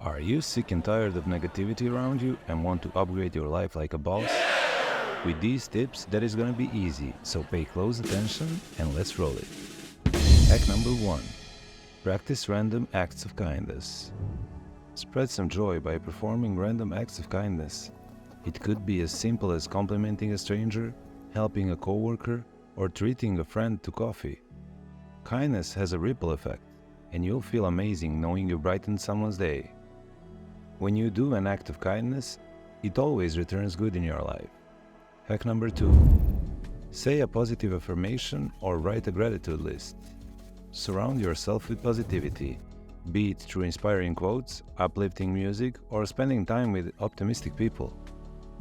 Are you sick and tired of negativity around you and want to upgrade your life like a boss? With these tips, that is gonna be easy, so pay close attention and let's roll it. Hack number 1. Practice random acts of kindness. Spread some joy by performing random acts of kindness. It could be as simple as complimenting a stranger, helping a coworker, or treating a friend to coffee. Kindness has a ripple effect, and you'll feel amazing knowing you brightened someone's day. When you do an act of kindness, it always returns good in your life. Hack number 2. Say a positive affirmation or write a gratitude list. Surround yourself with positivity, be it through inspiring quotes, uplifting music, or spending time with optimistic people.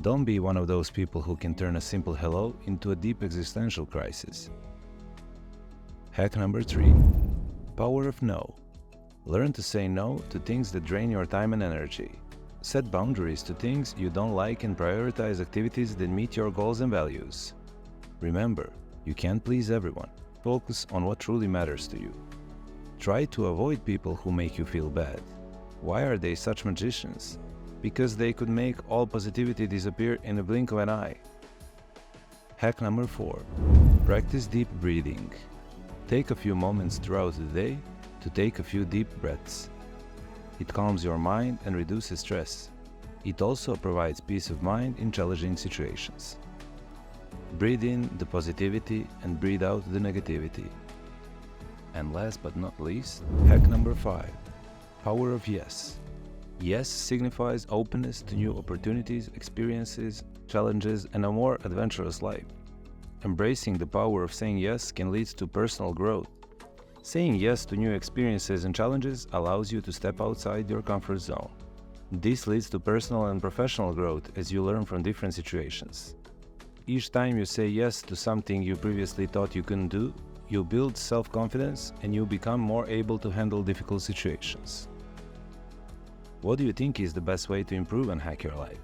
Don't be one of those people who can turn a simple hello into a deep existential crisis. Hack number 3. Power of no. Learn to say no to things that drain your time and energy. Set boundaries to things you don't like and prioritize activities that meet your goals and values. Remember, you can't please everyone. Focus on what truly matters to you. Try to avoid people who make you feel bad. Why are they such magicians? Because they could make all positivity disappear in a blink of an eye. Hack number 4. Practice deep breathing. Take a few moments throughout the day to take a few deep breaths. It calms your mind and reduces stress. It also provides peace of mind in challenging situations. Breathe in the positivity and breathe out the negativity. And last but not least, hack number 5. Power of yes. Yes signifies openness to new opportunities, experiences, challenges, and a more adventurous life. Embracing the power of saying yes can lead to personal growth. Saying yes to new experiences and challenges allows you to step outside your comfort zone. This leads to personal and professional growth as you learn from different situations. Each time you say yes to something you previously thought you couldn't do, you build self-confidence and you become more able to handle difficult situations. What do you think is the best way to improve and hack your life?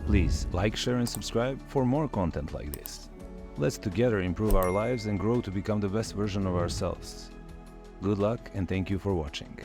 Please like, share and subscribe for more content like this. Let's together improve our lives and grow to become the best version of ourselves. Good luck and thank you for watching.